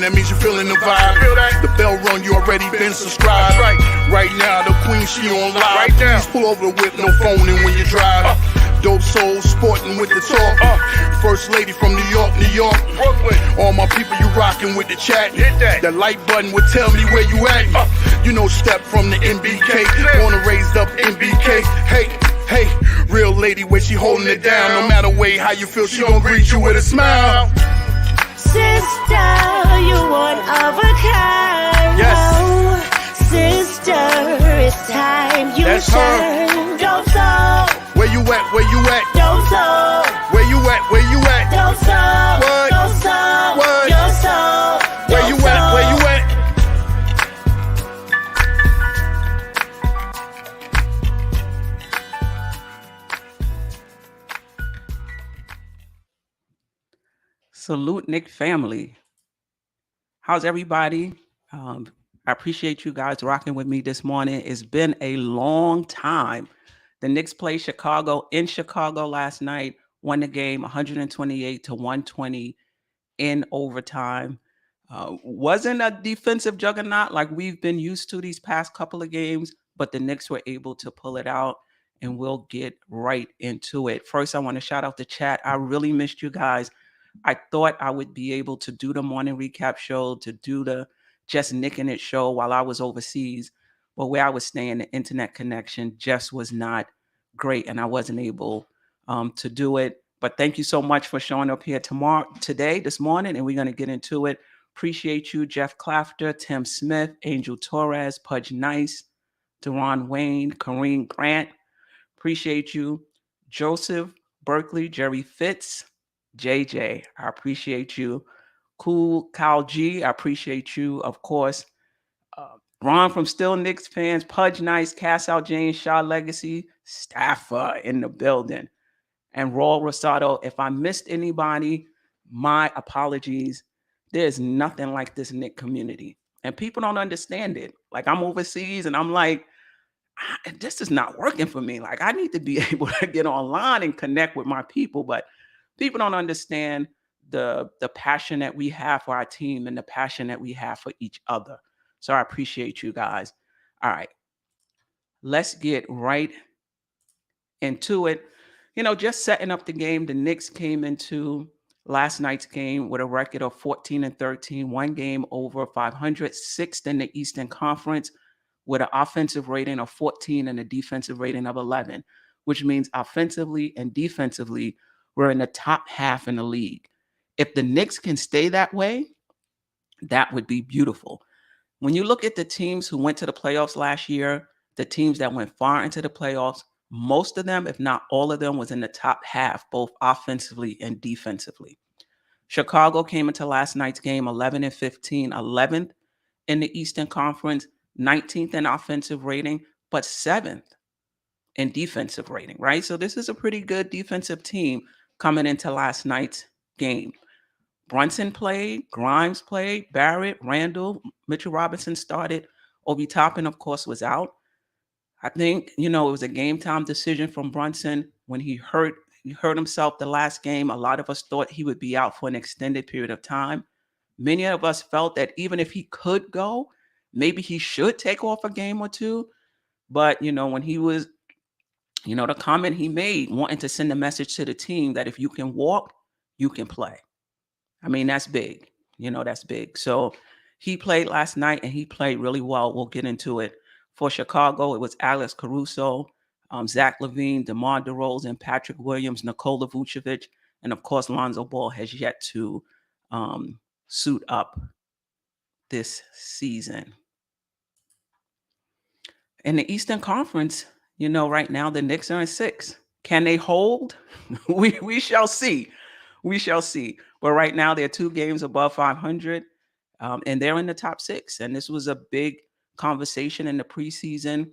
in, that means you're feeling the vibe. The bell rung, you already been subscribed. Right now, the queen, she on live. Right now. Please pull over the whip, no phoning when you drive. Dope Soul Sporting with the talk. First lady from New York, Brooklyn. All my people, you rocking with the chat. Hit that. The like button would tell me where you at. You know, Step from the MBK. Born and raised up MBK. Hey, real lady, where she holding it down. No matter way how you feel, she gon' greet you with a smile. Sister, you one of a kind. Yes. Oh, sister, it's time you That's shine. Dope Soul. Where you at? Where you at? Dope Soul. Where you at? Where you at? Dope Soul. What? Dope Soul. What? Your soul. Where you at? Where you at? Salute, Nick family. How's everybody? I appreciate you guys rocking with me this morning. It's been a long time. The Knicks played Chicago in Chicago last night, won the game 128-120 in overtime. Wasn't a defensive juggernaut like we've been used to these past couple of games, but the Knicks were able to pull it out, and we'll get right into it. First, I want to shout out the chat. I really missed you guys. I thought I would be able to do the morning recap show, to do the Just Nicking It show while I was overseas, but where I was staying, the internet connection just was not great, and I wasn't able to do it. But thank you so much for showing up here this morning, and we're going to get into it. Appreciate you, Jeff Clafter, Tim Smith, Angel Torres, Pudge Nice, Deron Wayne, Kareem Grant. Appreciate you, Joseph Berkeley, Jerry Fitz, JJ, I appreciate you. Cool Kyle G, I appreciate you. Of course, Ron from Still Knicks fans, Pudge Nice, Cass Out James, Shaw Legacy, Staffer in the building. And Raul Rosado, if I missed anybody, my apologies. There's nothing like this Knick community. And people don't understand it. Like, I'm overseas and I'm like, this is not working for me. Like, I need to be able to get online and connect with my people, but people don't understand the passion that we have for our team and the passion that we have for each other. So I appreciate you guys. All right, let's get right into it. You know, just setting up the game, the Knicks came into last night's game with a record of 14-13, one game over 500, sixth in the Eastern Conference with an offensive rating of 14 and a defensive rating of 11, which means offensively and defensively, we're in the top half in the league. If the Knicks can stay that way, that would be beautiful. When you look at the teams who went to the playoffs last year, the teams that went far into the playoffs, most of them, if not all of them, was in the top half, both offensively and defensively. Chicago came into last night's game 11-15, 11th in the Eastern Conference, 19th in offensive rating, but 7th in defensive rating, right? So this is a pretty good defensive team coming into last night's game. Brunson played, Grimes played, Barrett, Randle, Mitchell Robinson started. Obi Toppin, of course, was out. I think, it was a game time decision from Brunson when he hurt himself the last game. A lot of us thought he would be out for an extended period of time. Many of us felt that even if he could go, maybe he should take off a game or two. But, when he was, the comment he made, wanting to send a message to the team that if you can walk, you can play. I mean, that's big. That's big. So he played last night and he played really well. We'll get into it. For Chicago, it was Alex Caruso, Zach LaVine, DeMar DeRozan, Patrick Williams, Nikola Vucevic, and of course, Lonzo Ball has yet to suit up this season. In the Eastern Conference, right now the Knicks are in 6th. Can they hold? we shall see. We shall see. But right now they're 2 games above 500, and they're in the top 6. And this was a big conversation in the preseason.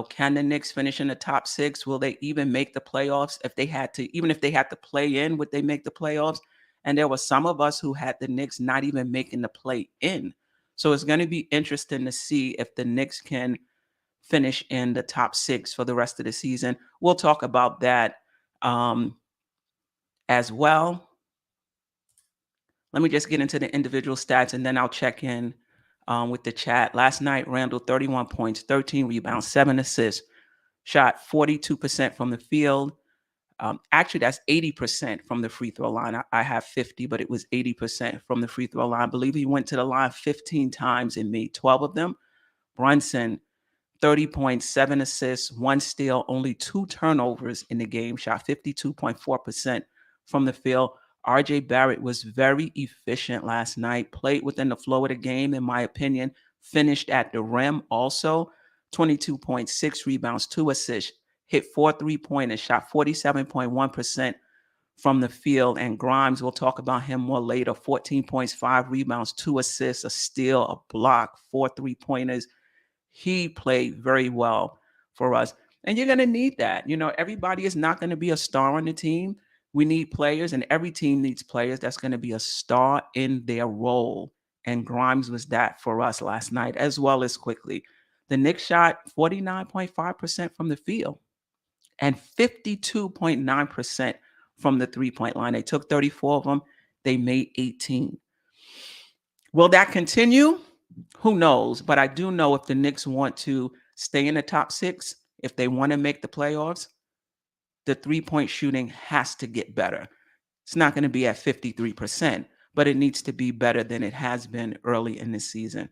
Can the Knicks finish in the top 6? Will they even make the playoffs? Even if they had to play in, would they make the playoffs? And there were some of us who had the Knicks not even making the play in. So it's going to be interesting to see if the Knicks can finish in the top 6 for the rest of the season. We'll talk about that as well. Let me just get into the individual stats and then I'll check in with the chat. Last night, Randle, 31 points, 13 rebounds, 7 assists, shot 42% from the field. Actually, that's 80% from the free throw line. I have 50, but it was 80% from the free throw line. I believe he went to the line 15 times and made 12 of them. Brunson, 30 points, 7 assists, 1 steal, only 2 turnovers in the game, shot 52.4% from the field. RJ Barrett was very efficient last night, played within the flow of the game, in my opinion, finished at the rim also, 22.6 rebounds, 2 assists, hit 4 3-pointers, shot 47.1% from the field. And Grimes, we'll talk about him more later, 14 points, 5 rebounds, 2 assists, a steal, a block, 4 3-pointers. He played very well for us. And you're going to need that. You know, everybody is not going to be a star on the team. We need players, and every team needs players that's going to be a star in their role. And Grimes was that for us last night, as well as quickly. The Knicks shot 49.5% from the field and 52.9% from the three-point line. They took 34 of them. They made 18. Will that continue? Who knows? But I do know if the Knicks want to stay in the top 6, if they want to make the playoffs, the three-point shooting has to get better. It's not going to be at 53%, but it needs to be better than it has been early in the season.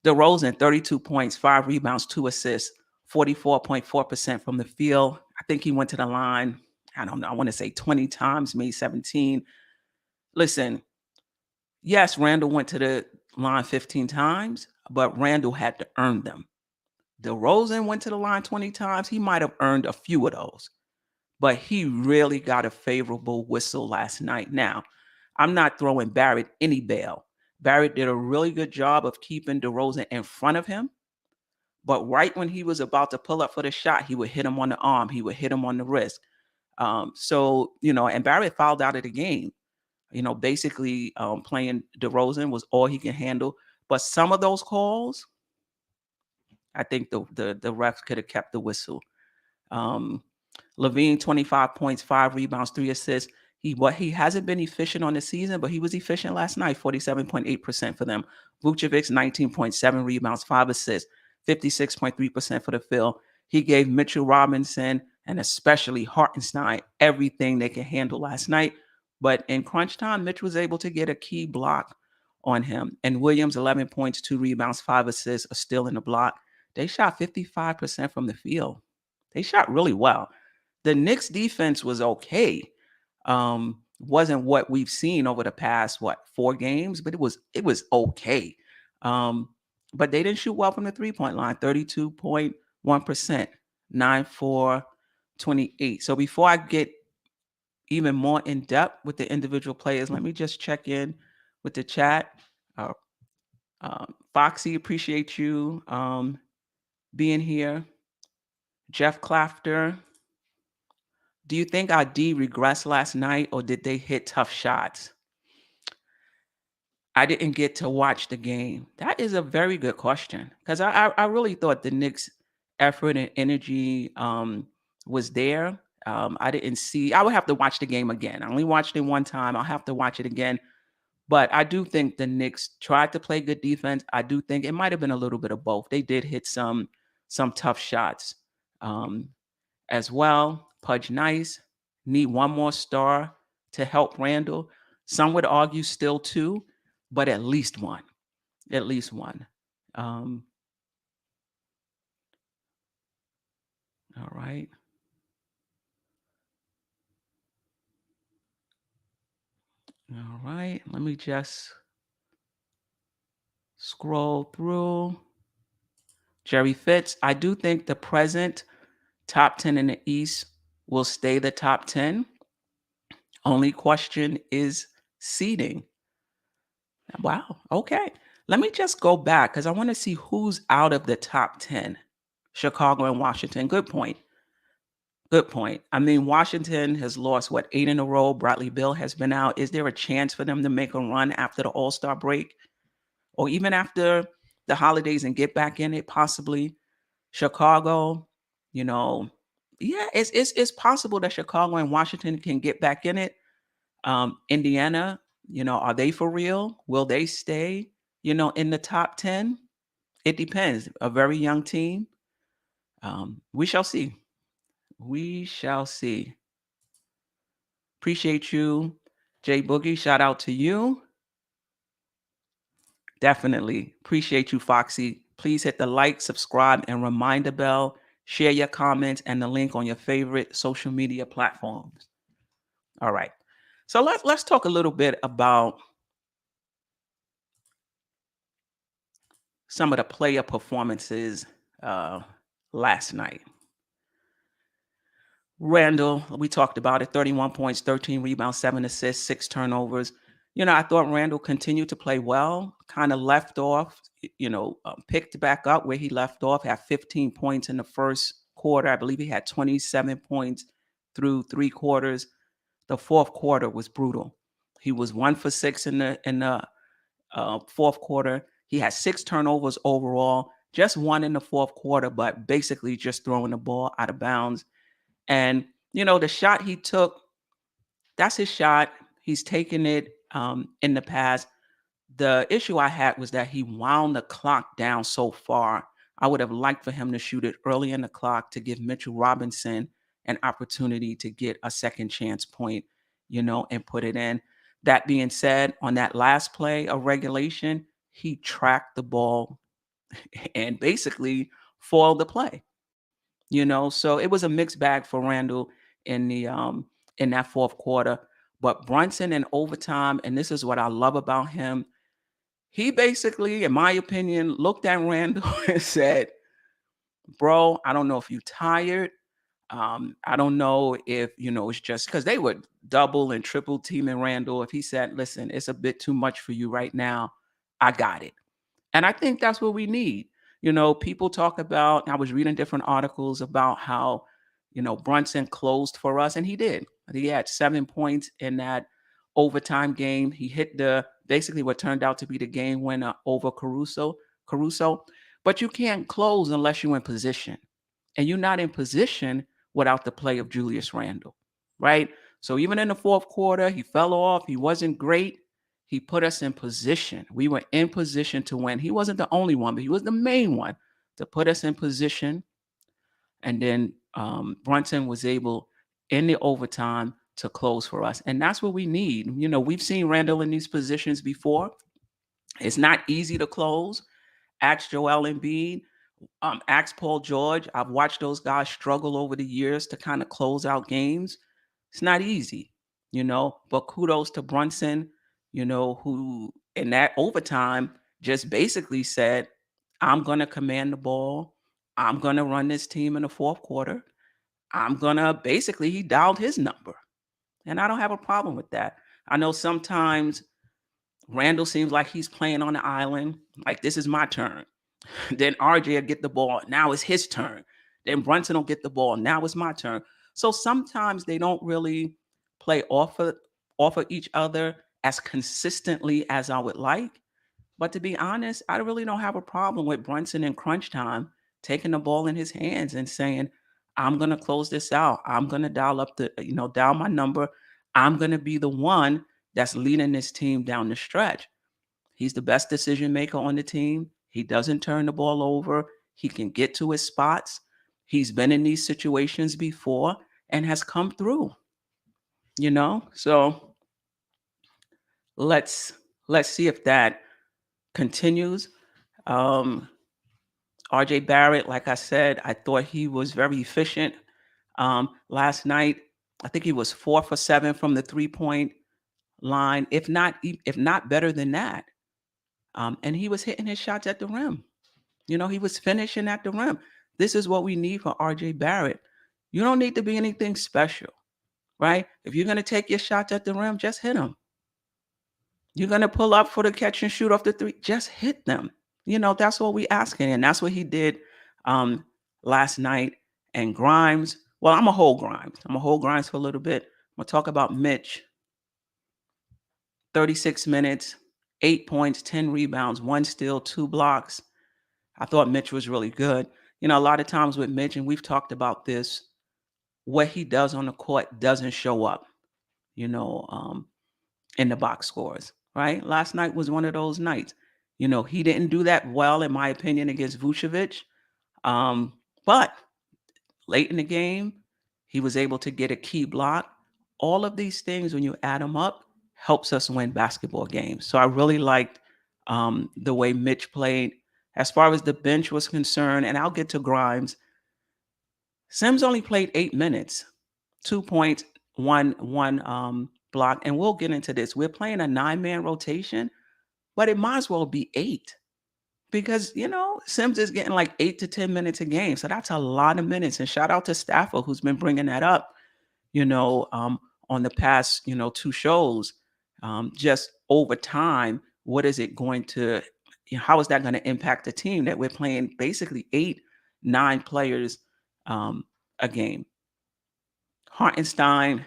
DeRozan, 32 points, 5 rebounds, 2 assists, 44.4% from the field. I think he went to the line, I don't know, I want to say 20 times, made 17. Listen, yes, Randle went to the line 15 times, but Randle had to earn them. DeRozan went to the line 20 times. He might have earned a few of those, but he really got a favorable whistle last night. Now, I'm not throwing Barrett any bail. Barrett did a really good job of keeping DeRozan in front of him, but right when he was about to pull up for the shot, he would hit him on the arm. He would hit him on the wrist. So, you know, and Barrett fouled out of the game. You know, basically playing DeRozan was all he can handle. But some of those calls, I think the refs could have kept the whistle. Levine, 25 points, 5 rebounds, 3 assists. He hasn't been efficient on the season, but he was efficient last night, 47.8% for them. Vucevic, 19.7 rebounds, 5 assists, 56.3% for the field. He gave Mitchell Robinson and especially Hartenstein everything they could handle last night. But in crunch time, Mitch was able to get a key block on him. And Williams, 11 points, 2 rebounds, 5 assists, a steal in the block. They shot 55% from the field. They shot really well. The Knicks defense was okay. Wasn't what we've seen over the past, 4 games, but it was okay. But they didn't shoot well from the three-point line, 32.1%, 9-4, 28. So before I get even more in depth with the individual players, let me just check in with the chat. Foxy, appreciate you being here. Jeff Clafter, do you think our D regressed last night or did they hit tough shots? I didn't get to watch the game. That is a very good question because I really thought the Knicks' effort and energy was there. I didn't see. I would have to watch the game again. I only watched it one time. I'll have to watch it again. But I do think the Knicks tried to play good defense. I do think it might have been a little bit of both. They did hit some tough shots as well. Pudge Nice, need one more star to help Randle. Some would argue still 2, but at least one. At least one. All right. All right. Let me just scroll through. Jerry Fitz, I do think the present top 10 in the East will stay the top 10. Only question is seeding. Wow. Okay. Let me just go back because I want to see who's out of the top 10. Chicago and Washington. Good point. Good point. I mean, Washington has lost, 8 in a row. Bradley Beal has been out. Is there a chance for them to make a run after the All-Star break? Or even after the holidays and get back in it, possibly? Chicago, yeah, it's possible that Chicago and Washington can get back in it. Indiana, Are they for real? Will they stay, in the top 10? It depends. A very young team. We shall see. We shall see. Appreciate you, Jay Boogie. Shout out to you. Definitely. Appreciate you, Foxy. Please hit the like, subscribe, and reminder bell. Share your comments and the link on your favorite social media platforms. All right. So let's talk a little bit about some of the player performances last night. Randle, we talked about it, 31 points, 13 rebounds, 7 assists, 6 turnovers. I thought Randle continued to play well, kind of left off, picked back up where he left off, had 15 points in the first quarter. I believe he had 27 points through 3 quarters. The fourth quarter was brutal. He was 1 for 6 in the fourth quarter. He had 6 turnovers overall, just 1 in the fourth quarter, but basically just throwing the ball out of bounds. And, the shot he took, that's his shot. He's taken it in the past. The issue I had was that he wound the clock down so far. I would have liked for him to shoot it early in the clock to give Mitchell Robinson an opportunity to get a second chance point, and put it in. That being said, on that last play of regulation, he tracked the ball and basically foiled the play. So it was a mixed bag for Randle in that fourth quarter. But Brunson in overtime, and this is what I love about him, he basically, in my opinion, looked at Randle and said, bro, I don't know if you're tired. I don't know if, it's just because they would double and triple teaming Randle. If he said, listen, it's a bit too much for you right now, I got it. And I think that's what we need. People talk about, I was reading different articles about how, Brunson closed for us, and he did. He had 7 points in that overtime game. He hit basically what turned out to be the game winner over Caruso. But you can't close unless you're in position. And you're not in position without the play of Julius Randle, right? So even in the fourth quarter, he fell off. He wasn't great. He put us in position. We were in position to win. He wasn't the only one, but he was the main one to put us in position. And then Brunson was able, in the overtime, to close for us. And that's what we need. We've seen Randle in these positions before. It's not easy to close. Ask Joel Embiid. Ask Paul George. I've watched those guys struggle over the years to kind of close out games. It's not easy, but kudos to Brunson, who in that overtime just basically said, I'm going to command the ball. I'm going to run this team in the fourth quarter. He dialed his number. And I don't have a problem with that. I know sometimes Randle seems like he's playing on the island, like this is my turn. Then RJ will get the ball. Now it's his turn. Then Brunson will get the ball. Now it's my turn. So sometimes they don't really play off of each other as consistently as I would like. But to be honest, I really don't have a problem with Brunson in crunch time taking the ball in his hands and saying, I'm going to close this out. I'm going to dial my number. I'm going to be the one that's leading this team down the stretch. He's the best decision maker on the team. He doesn't turn the ball over. He can get to his spots. He's been in these situations before and has come through. So let's see if that continues. RJ Barrett, like I said, I thought he was very efficient last night. I think he was 4 for 7 from the 3-point line, if not better than that. And he was hitting his shots at the rim. He was finishing at the rim. This is what we need for RJ Barrett. You don't need to be anything special, right? If you're going to take your shots at the rim, just hit them. You're going to pull up for the catch and shoot off the 3, just hit them. That's what we're asking. And that's what he did last night. And Grimes, well, I'm going to hold Grimes for a little bit. I'm going to talk about Mitch. 36 minutes, 8 points, 10 rebounds, 1 steal, 2 blocks. I thought Mitch was really good. A lot of times with Mitch, and we've talked about this, what he does on the court doesn't show up. In in the box scores, right? Last night was one of those nights. You know, he didn't do that well, in my opinion, against Vucevic. But late in the game, he was able to get a key block. All of these things, when you add them up, helps us win basketball games. So I really liked the way Mitch played. As far as the bench was concerned, and I'll get to Grimes, Sims only played 8 minutes, 2 points, one block. And we'll get into this. We're playing a 9-man rotation, but it might as well be 8. Because, you know, Sims is getting like 8 to 10 minutes a game. So that's a lot of minutes. And shout out to Stafford, who's been bringing that up, you know, on the past, you know, 2 shows. Just over time, what is it going to, you know, how is that going to impact the team that we're playing basically 8, 9 players a game? Hartenstein,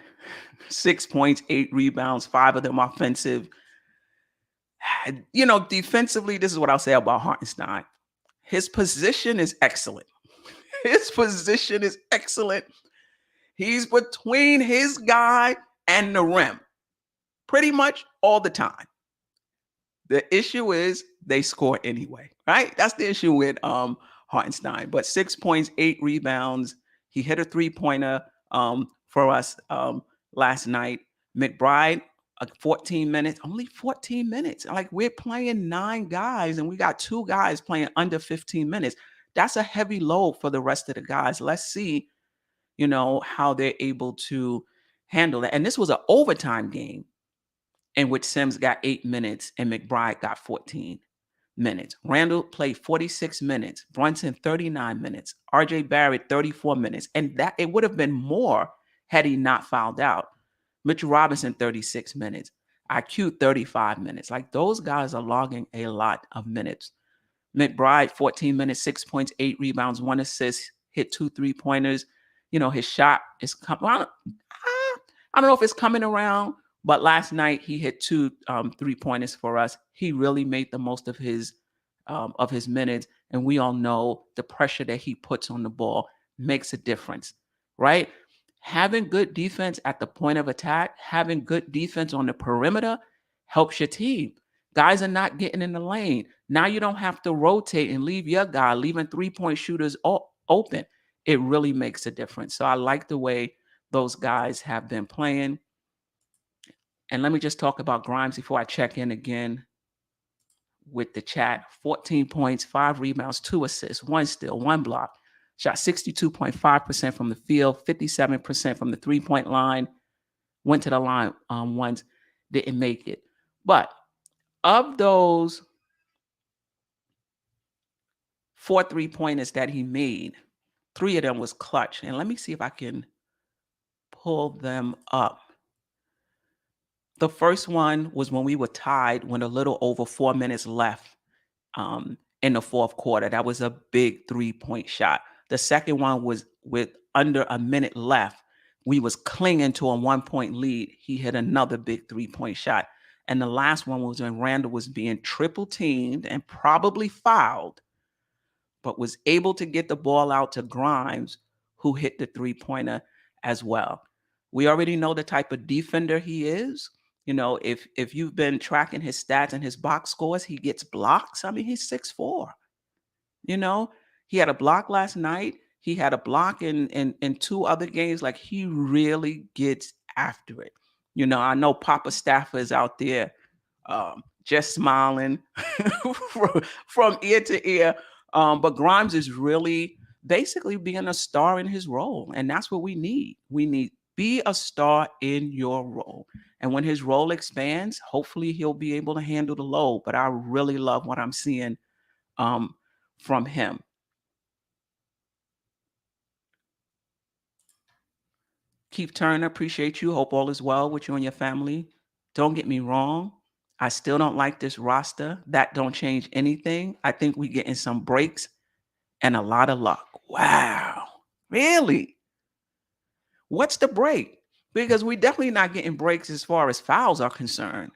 6 points, 8 rebounds, 5 of them offensive. You know, defensively, this is what I'll say about Hartenstein. His position is excellent. His position is excellent. He's between his guy and the rim pretty much all the time. The issue is they score anyway, right? That's the issue with Hartenstein. But 6 points, 8 rebounds. He hit a 3-pointer for us last night. McBride, 14 minutes, only 14 minutes. Like, we're playing 9 guys and we got 2 guys playing under 15 minutes. That's a heavy load for the rest of the guys. Let's see, you know, how they're able to handle that. And this was an overtime game in which Sims got 8 minutes and McBride got 14 minutes. Randle played 46 minutes, Brunson 39 minutes, RJ Barrett 34 minutes. And that it would have been more had he not fouled out. Mitchell Robinson, 36 minutes. IQ, 35 minutes. Like, those guys are logging a lot of minutes. McBride, 14 minutes, 6 points, 8 rebounds, 1 assist, hit 2 3-pointers. You know, his shot is coming. I don't know if it's coming around, but last night he hit 2 3-pointers for us. He really made the most of his minutes. And we all know the pressure that he puts on the ball makes a difference, right? Having good defense at the point of attack, having good defense on the perimeter helps your team. Guys are not getting in the lane. Now you don't have to rotate and leave your guy, leaving 3-point shooters open. It really makes a difference. So I like the way those guys have been playing. And let me just talk about Grimes before I check in again with the chat. 14 points, 5 rebounds, 2 assists, 1 steal, 1 block. Shot 62.5% from the field, 57% from the 3-point line. Went to the line once, didn't make it. But of those 4 3-pointers that he made, 3 of them was clutch. And let me see if I can pull them up. The first one was when we were tied, when a little over 4 minutes left in the fourth quarter. That was a big 3-point shot. The second one was with under a minute left. We was clinging to a 1-point lead. He hit another big 3-point shot. And the last one was when Randle was being triple teamed and probably fouled, but was able to get the ball out to Grimes, who hit the 3-pointer as well. We already know the type of defender he is. You know, if you've been tracking his stats and his box scores, he gets blocks. I mean, he's 6'4". You know, he had a block last night. He had a block in 2 other games. Like, he really gets after it. You know, I know Papa Stafford is out there just smiling from ear to ear. But Grimes is really basically being a star in his role. And that's what we need. We need be a star in your role. And when his role expands, hopefully he'll be able to handle the load. But I really love what I'm seeing from him. Keith Turner, appreciate you. Hope all is well with you and your family. Don't get me wrong. I still don't like this roster. That don't change anything. I think we getting some breaks and a lot of luck. Wow. Really? What's the break? Because we definitely not getting breaks as far as fouls are concerned.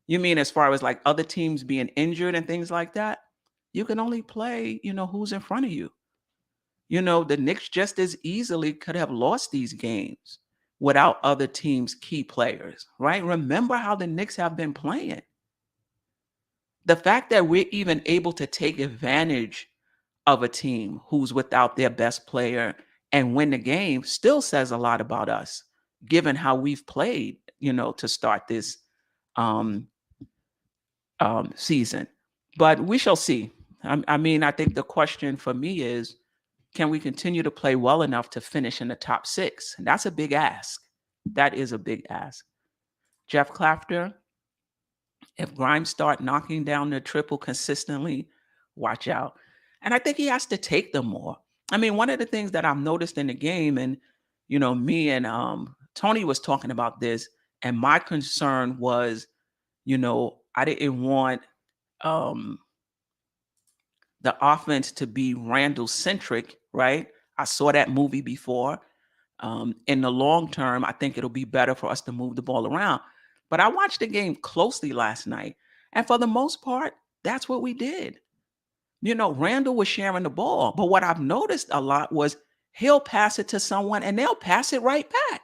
You mean as far as like other teams being injured and things like that? You can only play, you know, who's in front of you. You know, the Knicks just as easily could have lost these games. without other teams' key players, right? Remember how the Knicks have been playing. The fact that we're even able to take advantage of a team who's without their best player and win the game still says a lot about us, given how we've played, to start this um, season. But we shall see. I mean, I think the question for me is, can we continue to play well enough to finish in the top 6? And that's a big ask. That is a big ask. Jeff Clapter, if Grimes start knocking down the triple consistently, watch out. And I think he has to take them more. I mean, one of the things that I've noticed in the game, and me and Tony was talking about this, and my concern was, I didn't want the offense to be Randle centric, right? I saw that movie before. In the long term, I think it'll be better for us to move the ball around. But I watched the game closely last night, and for the most part, that's what we did. Randle was sharing the ball, but what I've noticed a lot was he'll pass it to someone and they'll pass it right back.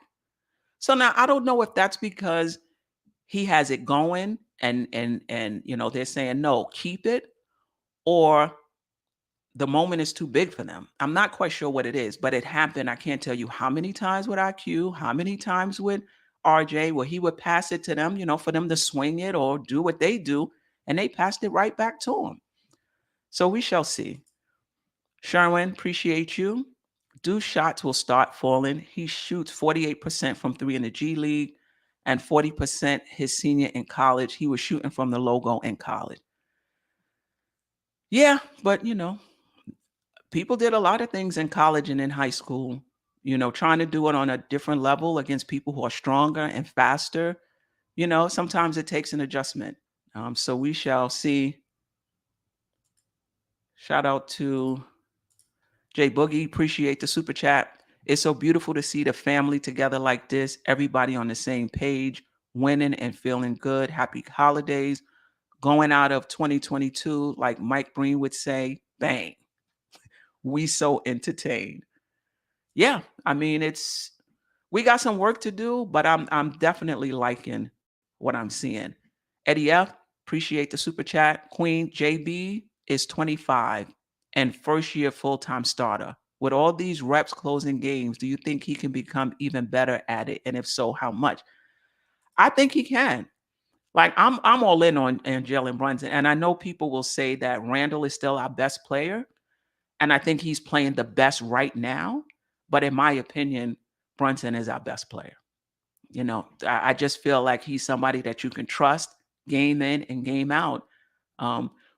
So now I don't know if that's because he has it going and they're saying no, keep it, or the moment is too big for them. I'm not quite sure what it is, but it happened. I can't tell you how many times with IQ, how many times with RJ, where he would pass it to them, for them to swing it or do what they do, and they passed it right back to him. So we shall see. Sherwin, appreciate you. Deuce shots will start falling. He shoots 48% from 3 in the G League and 40% his senior in college. He was shooting from the logo in college. Yeah, but people did a lot of things in college and in high school, trying to do it on a different level against people who are stronger and faster. Sometimes it takes an adjustment. So we shall see. Shout out to Jay Boogie. Appreciate the super chat. It's so beautiful to see the family together like this. Everybody on the same page, winning and feeling good. Happy holidays. Going out of 2022, like Mike Breen would say, bang. We so entertained. Yeah, I mean, we got some work to do, but I'm definitely liking what I'm seeing. Eddie F, appreciate the super chat. Queen JB is 25 and first year full-time starter. With all these reps closing games, do you think he can become even better at it? And if so, how much? I think he can. Like I'm all in on Jerrell Brunson. And I know people will say that Randle is still our best player. And I think he's playing the best right now. But in my opinion, Brunson is our best player. I just feel like he's somebody that you can trust game in and game out.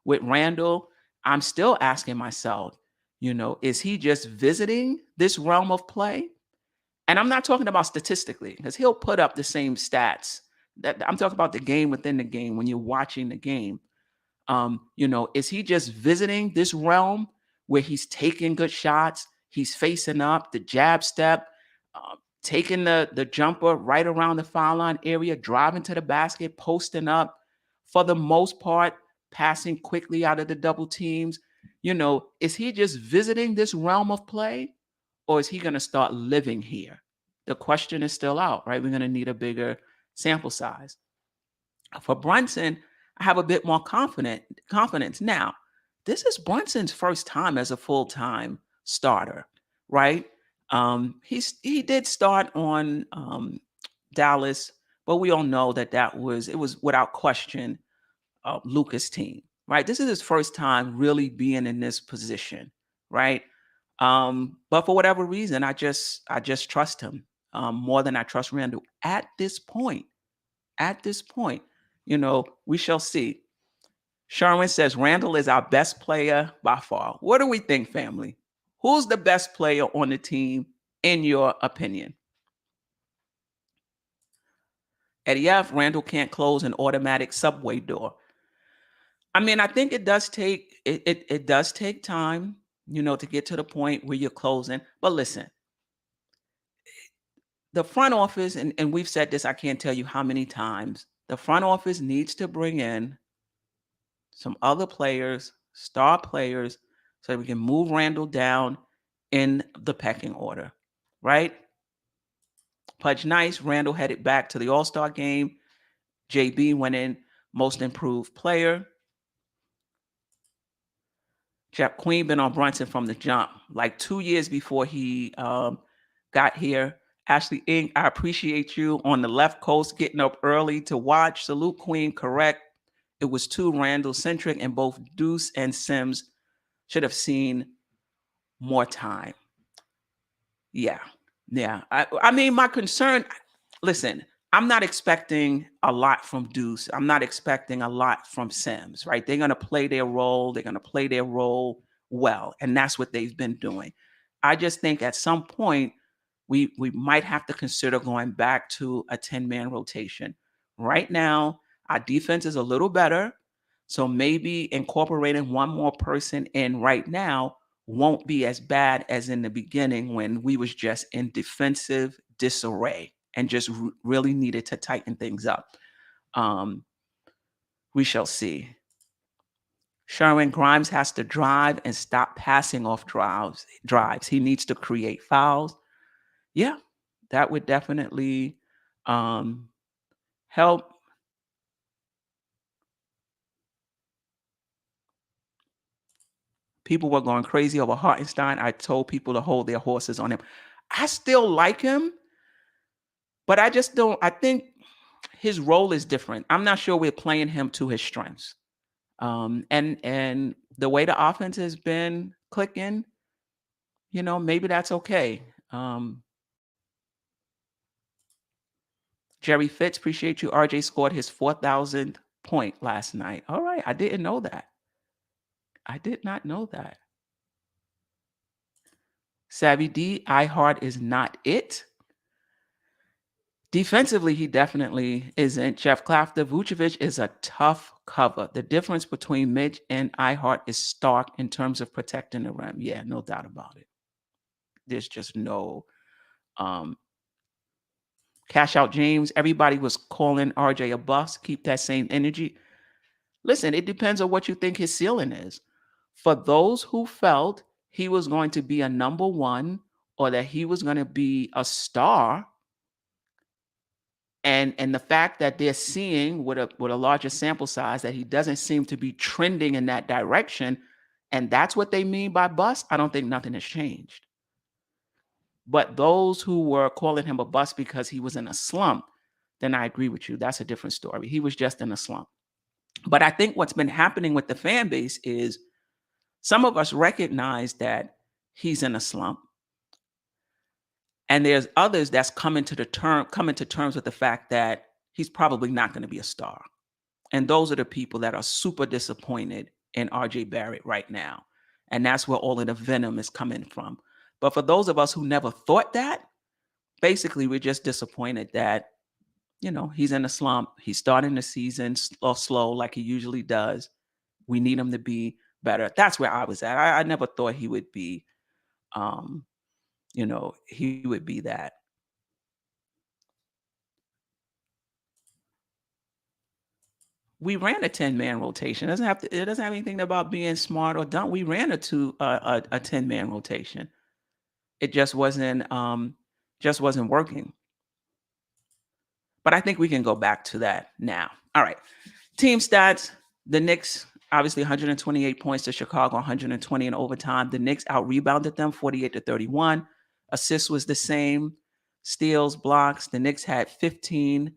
With Randle, I'm still asking myself, is he just visiting this realm of play? And I'm not talking about statistically, because he'll put up the same stats. I'm talking about the game within the game when you're watching the game. Is he just visiting this realm where he's taking good shots, he's facing up, the jab step, taking the jumper right around the foul line area, driving to the basket, posting up, for the most part, passing quickly out of the double teams? Is he just visiting this realm of play, or is he going to start living here? The question is still out, right? We're going to need a bigger sample size. For Brunson, I have a bit more confidence. Now, this is Brunson's first time as a full-time starter, right? He did start on Dallas, but we all know that it was without question Luka's team, right? This is his first time really being in this position, right? But for whatever reason, I just trust him more than I trust Randle at this point. At this point, we shall see. Sherwin says Randle is our best player by far. What do we think, family? Who's the best player on the team, in your opinion? Eddie F, Randle can't close an automatic subway door. I mean, I think it does take it does take time, to get to the point where you're closing. But listen, the front office, and we've said this, I can't tell you how many times, the front office needs to bring in some other players, star players, so that we can move Randle down in the pecking order, right? Pudge Nice, Randle headed back to the All-Star game. JB went in most improved player. Jeff Queen been on Brunson from the jump, like 2 years before he got here. Ashley Ing, I appreciate you on the left coast getting up early to watch. Salute Queen, correct. It was too Randle-centric, and both Deuce and Sims should have seen more time. Yeah. I mean, my concern, listen, I'm not expecting a lot from Deuce. I'm not expecting a lot from Sims, right? They're going to play their role. They're going to play their role well, and that's what they've been doing. I just think at some point we might have to consider going back to a 10-man rotation. Right now, our defense is a little better, so maybe incorporating one more person in right now won't be as bad as in the beginning when we was just in defensive disarray and just really needed to tighten things up. We shall see. Sherwin Grimes has to drive and stop passing off drives. He needs to create fouls. Yeah, that would definitely help. People were going crazy over Hartenstein. I told people to hold their horses on him. I still like him, but I just don't. I think his role is different. I'm not sure we're playing him to his strengths. And the way the offense has been clicking, maybe that's okay. Jerry Fitz, appreciate you. RJ scored his 4,000th point last night. All right, I didn't know that. I did not know that. Savvy D, iHeart is not it. Defensively, he definitely isn't. Jeff Klafter, Vucevic is a tough cover. The difference between Mitch and iHeart is stark in terms of protecting the rim. Yeah, no doubt about it. There's just no cash out James. Everybody was calling RJ a bust. Keep that same energy. Listen, it depends on what you think his ceiling is. For those who felt he was going to be a number one or that he was going to be a star, and the fact that they're seeing with a larger sample size that he doesn't seem to be trending in that direction, and that's what they mean by bust, I don't think nothing has changed. But those who were calling him a bust because he was in a slump, then I agree with you. That's a different story. He was just in a slump. But I think what's been happening with the fan base is some of us recognize that he's in a slump. And there's others that's coming to terms with the fact that he's probably not going to be a star. And those are the people that are super disappointed in RJ Barrett right now. And that's where all of the venom is coming from. But for those of us who never thought that, basically we're just disappointed that, he's in a slump. He's starting the season slow like he usually does. We need him to be better. That's where I was at. I never thought he would be, he would be that. We ran a 10-man rotation. It doesn't have anything about being smart or dumb. We ran a 10-man rotation. It just wasn't working. But I think we can go back to that now. All right. Team stats. The Knicks, obviously 128 points to Chicago, 120 in overtime. The Knicks out-rebounded them 48-31. Assists was the same. Steals, blocks. The Knicks had 15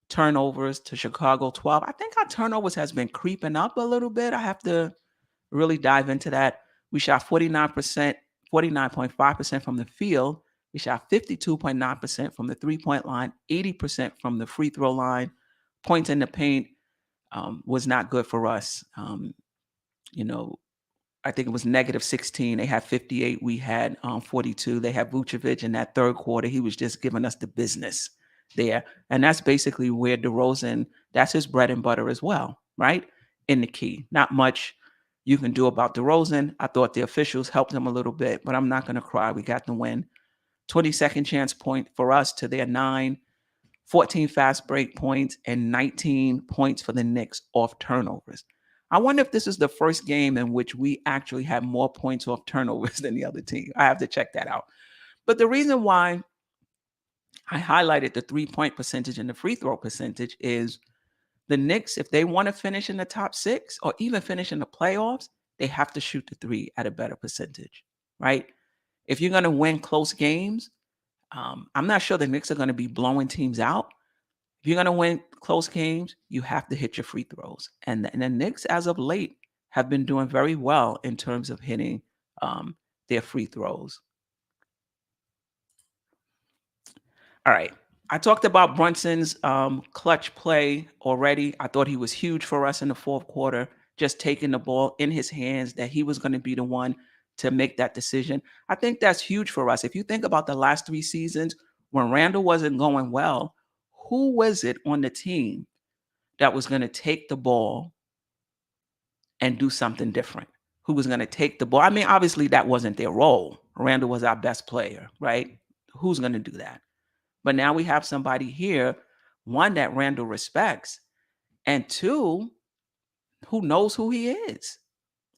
turnovers to Chicago 12. I think our turnovers has been creeping up a little bit. I have to really dive into that. We shot 49.5% from the field. We shot 52.9% from the three-point line, 80% from the free throw line. Points in the paint was not good for us. I think it was -16. They had 58. We had 42. They had Vucevic in that third quarter. He was just giving us the business there. And that's basically where DeRozan, that's his bread and butter as well, right? In the key. Not much you can do about DeRozan. I thought the officials helped him a little bit, but I'm not going to cry. We got the win. 22nd chance point for us to their 9, 14 fast break points, and 19 points for the Knicks off turnovers. I wonder if this is the first game in which we actually have more points off turnovers than the other team. I have to check that out. But the reason why I highlighted the 3-point percentage and the free throw percentage is the Knicks, if they want to finish in the top 6 or even finish in the playoffs, they have to shoot the 3 at a better percentage, right? If you're going to win close games, I'm not sure the Knicks are going to be blowing teams out. If you're going to win close games, you have to hit your free throws. And the Knicks, as of late, have been doing very well in terms of hitting their free throws. All right. I talked about Brunson's clutch play already. I thought he was huge for us in the fourth quarter, just taking the ball in his hands, that he was going to be the one to make that decision. I think that's huge for us. If you think about the last 3 seasons, when Randle wasn't going well, who was it on the team that was going to take the ball and do something different? Who was going to take the ball? I mean, obviously, that wasn't their role. Randle was our best player, right? Who's going to do that? But now we have somebody here, one, that Randle respects, and 2, who knows who he is.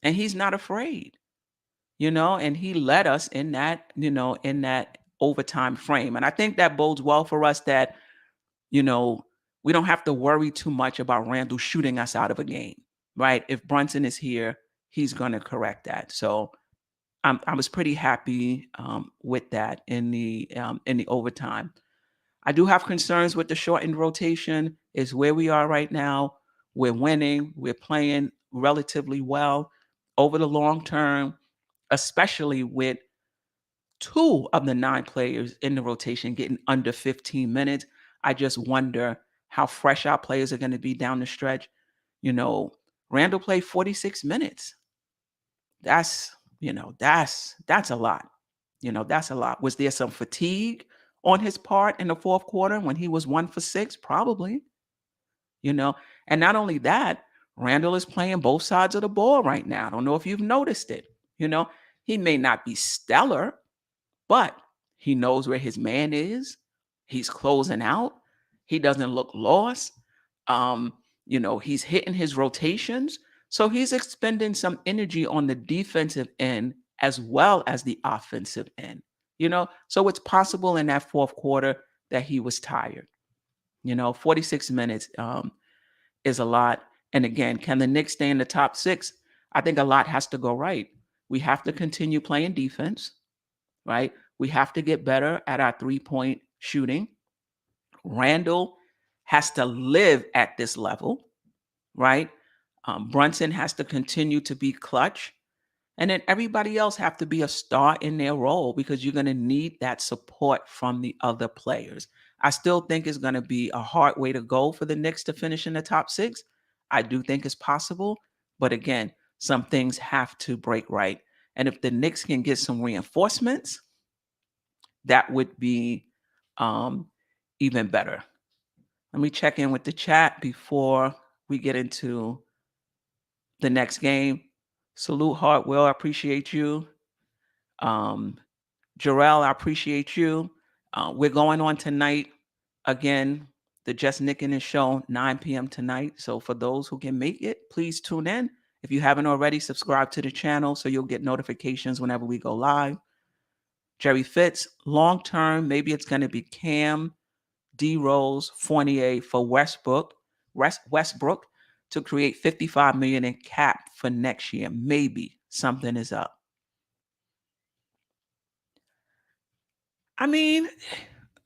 And he's not afraid, and he led us in that, in that overtime frame. And I think that bodes well for us that, we don't have to worry too much about Randle shooting us out of a game, right? If Brunson is here, he's going to correct that. So I was pretty happy with that in the overtime. I do have concerns with the shortened rotation. Is where we are right now. We're winning. We're playing relatively well over the long term, especially with 2 of the 9 players in the rotation getting under 15 minutes. I just wonder how fresh our players are going to be down the stretch. Randle played 46 minutes. That's a lot. That's a lot. Was there some fatigue on his part in the fourth quarter when he was 1 for 6? Probably. And not only that, Randle is playing both sides of the ball right now. I don't know if you've noticed it. He may not be stellar, but he knows where his man is. He's closing out. He doesn't look lost. He's hitting his rotations. So he's expending some energy on the defensive end as well as the offensive end. So it's possible in that fourth quarter that he was tired. 46 minutes is a lot. And again, can the Knicks stay in the top 6? I think a lot has to go right. We have to continue playing defense, right? We have to get better at our 3-point shooting. Randle has to live at this level, right? Brunson has to continue to be clutch. And then everybody else have to be a star in their role, because you're going to need that support from the other players. I still think it's going to be a hard way to go for the Knicks to finish in the top 6. I do think it's possible. But again, some things have to break right. And if the Knicks can get some reinforcements, that would be even better. Let me check in with the chat before we get into the next game. Salute Hartwell, I appreciate you. Jerrell, I appreciate you. We're going on tonight. Again, the Just Nicking show, 9 p.m. tonight. So for those who can make it, please tune in. If you haven't already, subscribe to the channel so you'll get notifications whenever we go live. Jerry Fitz, long term, maybe it's going to be Cam, D Rose, Fournier for Westbrook to create $55 million in cap for next year. Maybe something is up. I mean,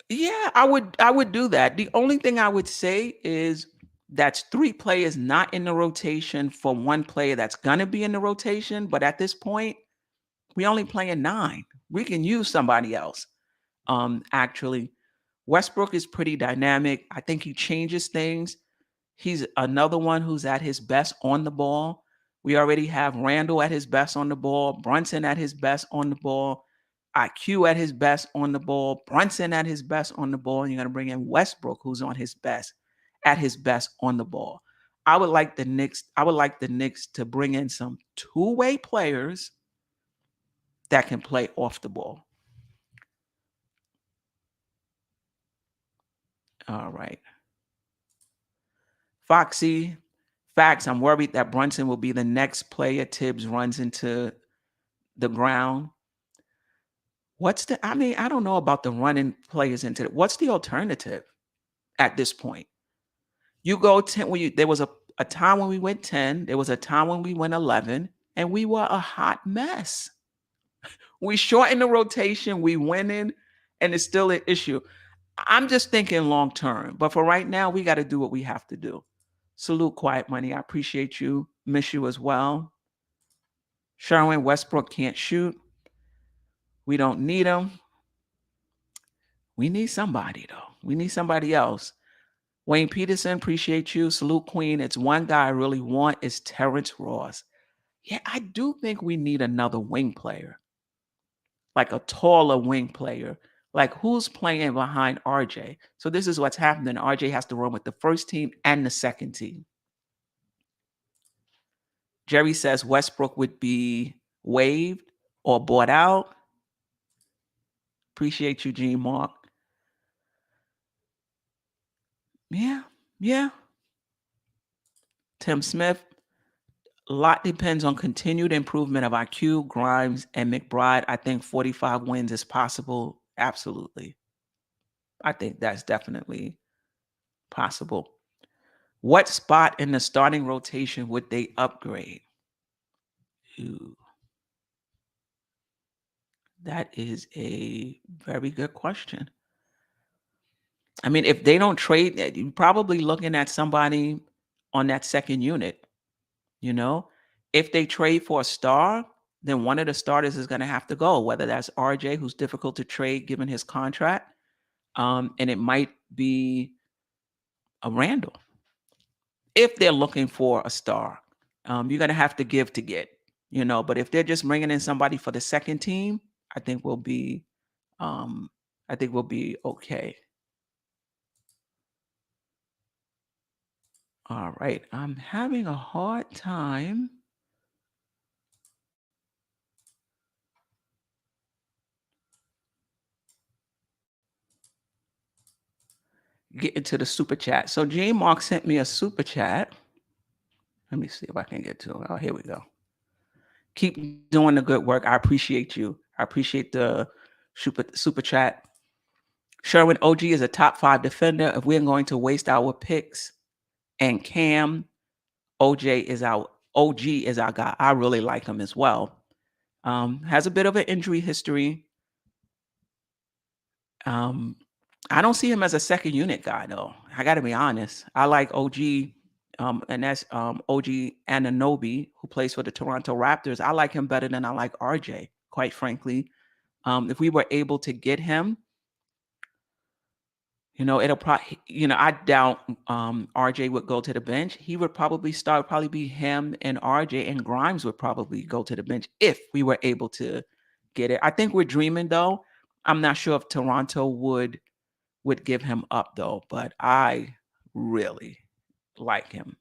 yeah, I would do that. The only thing I would say is that's 3 players not in the rotation for 1 player that's gonna be in the rotation. But at this point, we only playing 9. We can use somebody else. Actually, Westbrook is pretty dynamic. I think he changes things. He's another one who's at his best on the ball. We already have Randle at his best on the ball, Brunson at his best on the ball, IQ at his best on the ball, Brunson at his best on the ball. And you're going to bring in Westbrook, who's on his best, at his best on the ball. I would like the Knicks to bring in some 2-way players that can play off the ball. All right. Foxy, facts. I'm worried that Brunson will be the next player Tibbs runs into the ground. I don't know about the running players into it. What's the alternative at this point? You go 10 there was a time when we went 10, there was a time when we went 11, and we were a hot mess. We shortened the rotation, we winning, and it's still an issue. I'm just thinking long term, but for right now, we got to do what we have to do. Salute, Quiet Money. I appreciate you. Miss you as well. Sherwin Westbrook can't shoot. We don't need him. We need somebody, though. We need somebody else. Wayne Peterson, appreciate you. Salute, Queen. It's one guy I really want is Terrence Ross. Yeah, I do think we need another wing player, like a taller wing player. Like who's playing behind RJ? So this is what's happening. RJ has to run with the first team and the second team. Jerry says Westbrook would be waived or bought out. Appreciate you, Gene Mark. Yeah. Tim Smith. A lot depends on continued improvement of IQ, Grimes, and McBride. I think 45 wins is possible. Absolutely. I think that's definitely possible. What spot in the starting rotation would they upgrade? Ooh. That is a very good question. I mean, if they don't trade, you're probably looking at somebody on that second unit, you know? If they trade for a star, then one of the starters is going to have to go, whether that's RJ, who's difficult to trade given his contract, and it might be a Randle. If they're looking for a star, you're going to have to give to get, you know? But if they're just bringing in somebody for the second team, I think we'll be okay. All right. I'm having a hard time. Get into the super chat. So Gene Mark sent me a super chat. Let me see if I can get to it. Oh, here we go. Keep doing the good work. I appreciate you. I appreciate the super chat. Sherwin, OG is a top 5 defender. If we're going to waste our picks and Cam, OG is our guy. I really like him as well. Has a bit of an injury history. I don't see him as a second unit guy, though. I got to be honest. I like OG, and that's OG Anunoby, who plays for the Toronto Raptors. I like him better than I like RJ, quite frankly. If we were able to get him, you know, it'll probably, you know, I doubt RJ would go to the bench. He would probably be him and RJ, and Grimes would probably go to the bench if we were able to get it. I think we're dreaming, though. I'm not sure if Toronto would give him up, though, but I really like him.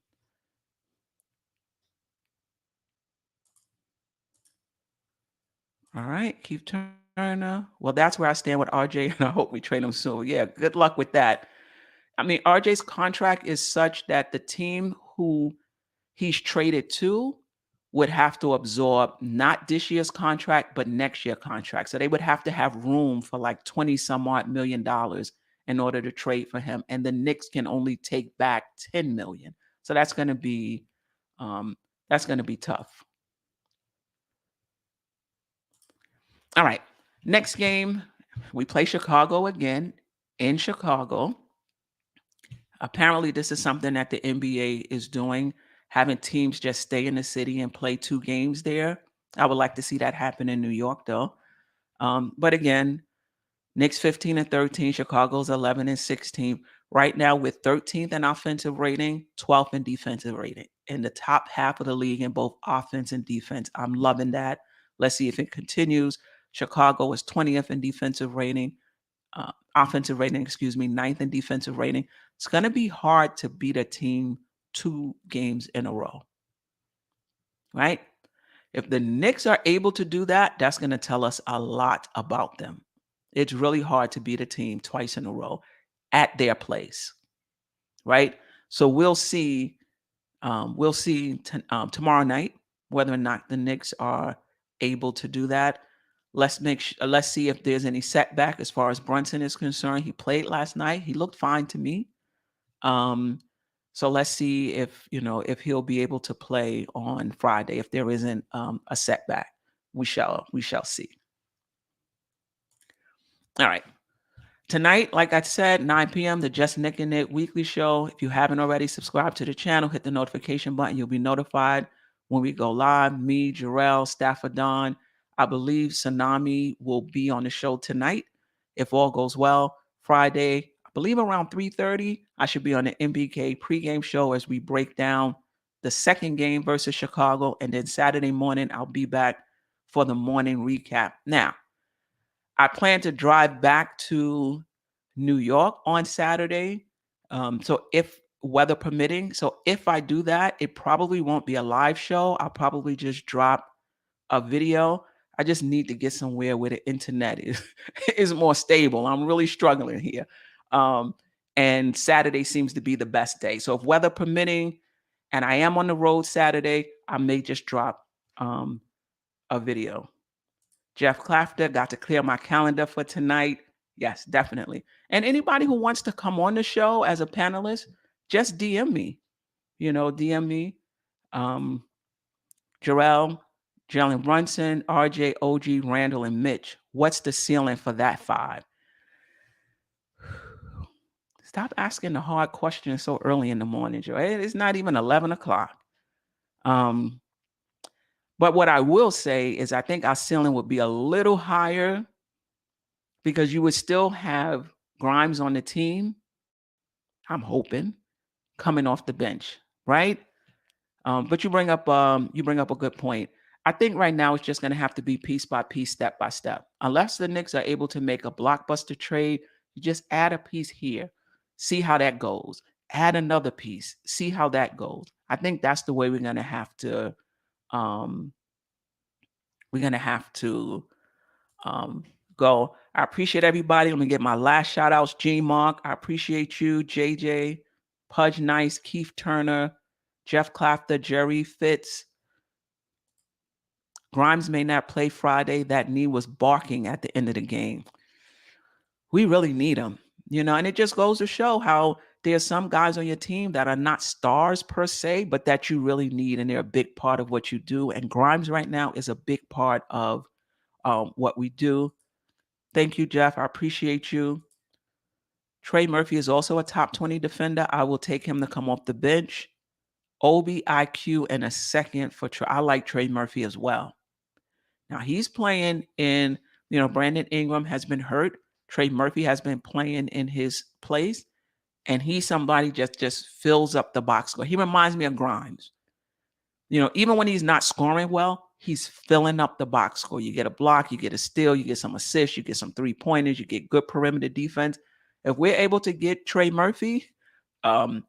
All right, Keith Turner. Well, that's where I stand with RJ, and I hope we trade him soon. Yeah, good luck with that. I mean, RJ's contract is such that the team who he's traded to would have to absorb not this year's contract, but next year's contract. So they would have to have room for like 20 some odd $1 million in order to trade for him. And the Knicks can only take back 10 million. So that's going to be tough. All right. Next game, we play Chicago again in Chicago. Apparently, this is something that the NBA is doing, having teams just stay in the city and play 2 games there. I would like to see that happen in New York, though. But again, Knicks 15-13, Chicago's 11-16. Right now, with 13th in offensive rating, 12th in defensive rating, in the top half of the league in both offense and defense. I'm loving that. Let's see if it continues. Chicago is 20th in defensive rating. Offensive rating, 9th in defensive rating. It's going to be hard to beat a team 2 games in a row, right? If the Knicks are able to do that, that's going to tell us a lot about them. It's really hard to beat a team twice in a row at their place, right? So we'll see tomorrow night whether or not the Knicks are able to do that. Let's see if there's any setback as far as Brunson is concerned. He played last night. He looked fine to me. So let's see if he'll be able to play on Friday. If there isn't a setback, we shall see. All right. Tonight, like I said, 9 p.m., the Just Nick and Nick weekly show. If you haven't already, subscribe to the channel, hit the notification button. You'll be notified when we go live. Me, Jerrell, Staffordon, I believe Tsunami will be on the show tonight. If all goes well, Friday, I believe around 3:30, I should be on the MBK pregame show as we break down the second game versus Chicago. And then Saturday morning, I'll be back for the morning recap. Now, I plan to drive back to New York on Saturday. So if weather permitting, so if I do that, it probably won't be a live show. I'll probably just drop a video. I just need to get somewhere where the internet is more stable. I'm really struggling here. And Saturday seems to be the best day. So if weather permitting, and I am on the road Saturday, I may just drop a video. Jeff Clafter, got to clear my calendar for tonight. Yes, definitely. And anybody who wants to come on the show as a panelist, just DM me. DM me. Jerrell, Jalen Brunson, RJ, OG, Randle, and Mitch. What's the ceiling for that 5? Stop asking the hard questions so early in the morning, Joe. It's not even 11 o'clock. But what I will say is I think our ceiling would be a little higher because you would still have Grimes on the team, I'm hoping, coming off the bench, right? But you bring up a good point. I think right now it's just going to have to be piece by piece, step by step. Unless the Knicks are able to make a blockbuster trade, you just add a piece here, see how that goes. Add another piece, see how that goes. I think that's the way we're going to have to go. I appreciate everybody. Let me get my last shout outs. G Mark, I appreciate you. JJ, Pudge Nice, Keith Turner, Jeff Clafter, Jerry Fitz. Grimes may not play Friday. That knee was barking at the end of the game. We really need him, and it just goes to show how there's some guys on your team that are not stars per se, but that you really need, and they're a big part of what you do. And Grimes right now is a big part of what we do. Thank you, Jeff. I appreciate you. Trey Murphy is also a top 20 defender. I will take him to come off the bench. Obi, IQ, and a second for Trey. I like Trey Murphy as well. Now he's playing in, Brandon Ingram has been hurt. Trey Murphy has been playing in his place. And he's somebody just fills up the box score. He reminds me of Grimes. Even when he's not scoring well, he's filling up the box score. You get a block, you get a steal, you get some assists, you get some 3-pointers, you get good perimeter defense. If we're able to get Trey Murphy, I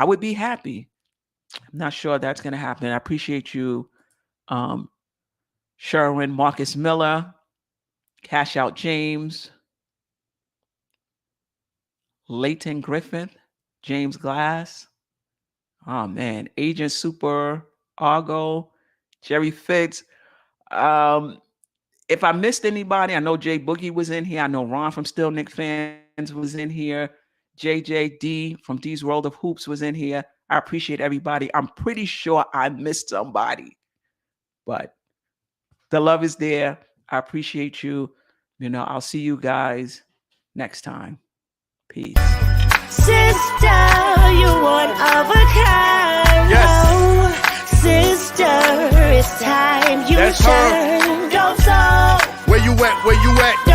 would be happy. I'm not sure that's going to happen. I appreciate you, Sherwin, Marcus Miller, Cash Out James, Leighton Griffith, James Glass. Oh, man. Agent Super Argo, Jerry Fitz. If I missed anybody, I know Jay Boogie was in here. I know Ron from Still Knicks Fans was in here. JJD from D's World of Hoops was in here. I appreciate everybody. I'm pretty sure I missed somebody, but the love is there. I appreciate you. I'll see you guys next time. Peace. Sister, you're one of a kind. Yes. Sister, it's time you That's her. shine. Dope Soul. Where you at?